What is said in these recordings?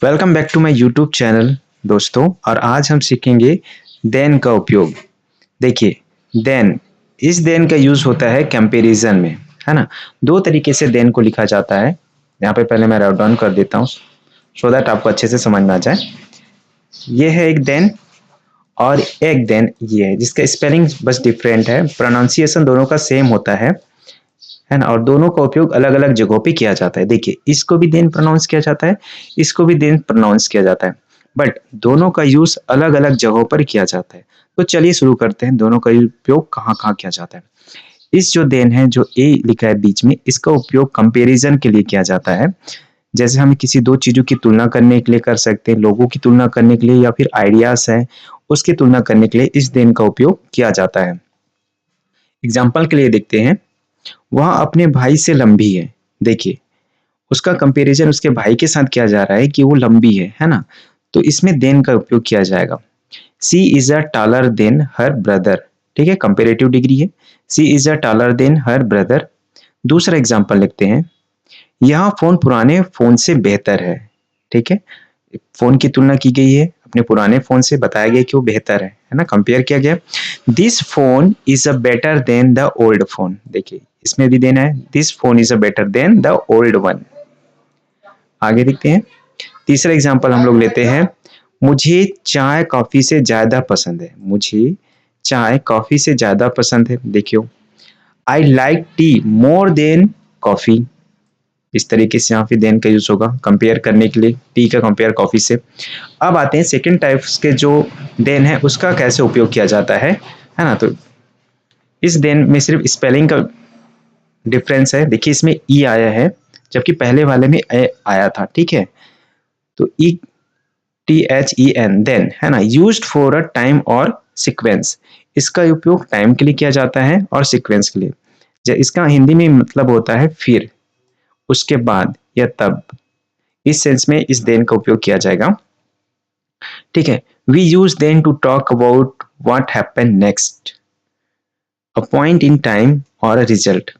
Welcome back to my YouTube channel दोस्तों। और आज हम सीखेंगे देन का उपयोग। देखिए, देन इस देन का यूज़ होता है कंपैरिजन में, है ना। दो तरीके से देन को लिखा जाता है। यहाँ पे पहले मैं राइट डाउन कर देता हूँ सो दैट आपको अच्छे से समझ में आ जाए। ये है एक देन और एक देन ये है, जिसका स्पेलिंग बस डिफरेंट है, प्रोनाउंसिएशन दोनों का सेम होता है ना। और दोनों का उपयोग अलग अलग जगहों पे किया जाता है। देखिए, इसको भी देन प्रोनाउंस किया जाता है, इसको भी देन प्रोनाउंस किया जाता है, बट दोनों का यूज अलग अलग जगहों पर किया जाता है। तो चलिए शुरू करते हैं, दोनों का उपयोग कहाँ कहाँ किया जाता है। इस जो देन है, जो ए लिखा है बीच में, इसका उपयोग कंपेरिजन के लिए किया जाता है। जैसे हम किसी दो चीजों की तुलना करने के लिए कर सकते हैं, लोगों की तुलना करने के लिए, या फिर आइडियाज है उसकी तुलना करने के लिए इस देन का उपयोग किया जाता है। एग्जाम्पल के लिए देखते हैं, वह अपने भाई से लंबी है। देखिए, उसका कंपैरिजन उसके भाई के साथ किया जा रहा है कि वो लंबी है ना। तो इसमें देन का उपयोग किया जाएगा। She is a taller than her brother. ठीक है, कंपेरेटिव डिग्री है। She is a taller than her brother. दूसरा एग्जांपल लिखते हैं, यह फोन पुराने फोन से बेहतर है। ठीक है, फोन की तुलना की गई है अपने पुराने फोन से, बताया गया कि वो बेहतर है ना, कंपेयर किया गया। This phone is a better than the old phone. देखिए, इसमें भी देना है, this phone is a better than the old one. आगे देखते हैं, तीसरा एग्जांपल हम लोग लेते हैं, मुझे चाय कॉफी से ज्यादा पसंद है। मुझे चाय कॉफी से ज्यादा पसंद है। देखियो, I like T more than coffee. इस तरीके से यहाँ पे देन का यूज होगा कंपेयर करने के लिए, टी का कंपेयर कॉफी से। अब आते हैं सेकंड टाइप्स के जो देन है उसका कैसे उपयोग किया जाता है ना। तो इस देन में सिर्फ स्पेलिंग का डिफरेंस है। देखिए, इसमें ई आया है जबकि पहले वाले में ए आया था। ठीक है, तो E T H E N then, है ना, used for a time or sequence. इसका उपयोग टाइम के लिए किया जाता है और सीक्वेंस के लिए। इसका हिंदी में मतलब होता है फिर, उसके बाद या तब। इस सेंस में इस देन का उपयोग किया जाएगा। ठीक है, we use then to talk about what happen next, a point in time or a result.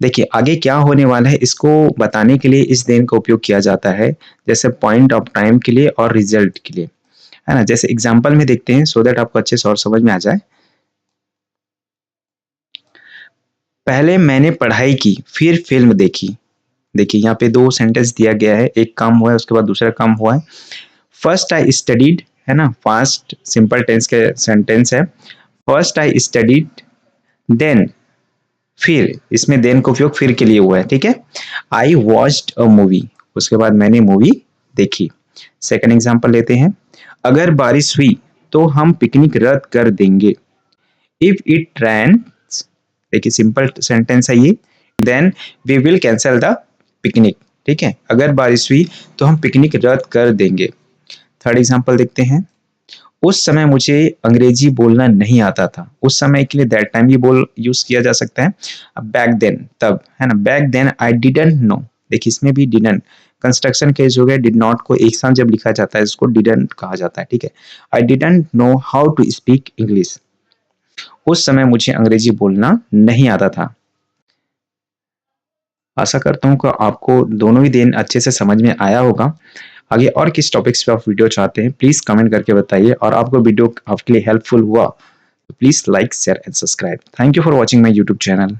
देखिए, आगे क्या होने वाला है इसको बताने के लिए इस देन का उपयोग किया जाता है, जैसे पॉइंट ऑफ टाइम के लिए और रिजल्ट के लिए, है ना। जैसे एग्जांपल में देखते हैं सो दैट आपको अच्छे से और समझ में आ जाए। पहले मैंने पढ़ाई की फिर फिल्म देखी। देखिए, यहाँ पे दो सेंटेंस दिया गया है, एक काम हुआ है उसके बाद दूसरा काम हुआ है। फर्स्ट आई स्टडीड, है ना, फास्ट सिंपल टेंस के सेंटेंस है। फर्स्ट आई स्टडीड, देन, फिर, इसमें देन का उपयोग फिर के लिए हुआ है। ठीक है, आई वॉच्ड अ मूवी, उसके बाद मैंने मूवी देखी। सेकंड एग्जांपल लेते हैं, अगर बारिश हुई तो हम पिकनिक रद्द कर देंगे। इफ इट रेन्स, देखिए सिंपल सेंटेंस है ये, then we will cancel the picnic. ठीक है, अगर बारिश हुई तो हम पिकनिक रद्द कर देंगे। थर्ड एग्जांपल देखते हैं, उस समय मुझे अंग्रेजी बोलना नहीं आता था। उस समय के लिए दैट टाइम ये बोल यूज किया जा सकता है। अब बैक देन, तब, है ना, back then I didn't know. देखिए, इसमें भी डिडंट कंस्ट्रक्शन केस हो गया। डिड नॉट को एक साथ जब लिखा जाता है इसको डिडंट कहा जाता है। ठीक है, I didn't know how to speak English. उस समय मुझे अंग्रेजी बोलना नहीं आता था। आशा करता हूँ कि आपको दोनों ही देन अच्छे से समझ में आया होगा। आगे और किस टॉपिक्स पे आप वीडियो चाहते हैं प्लीज कमेंट करके बताइए, और आपको वीडियो आपके लिए हेल्पफुल हुआ तो please like share and subscribe. Thank you for watching my YouTube channel.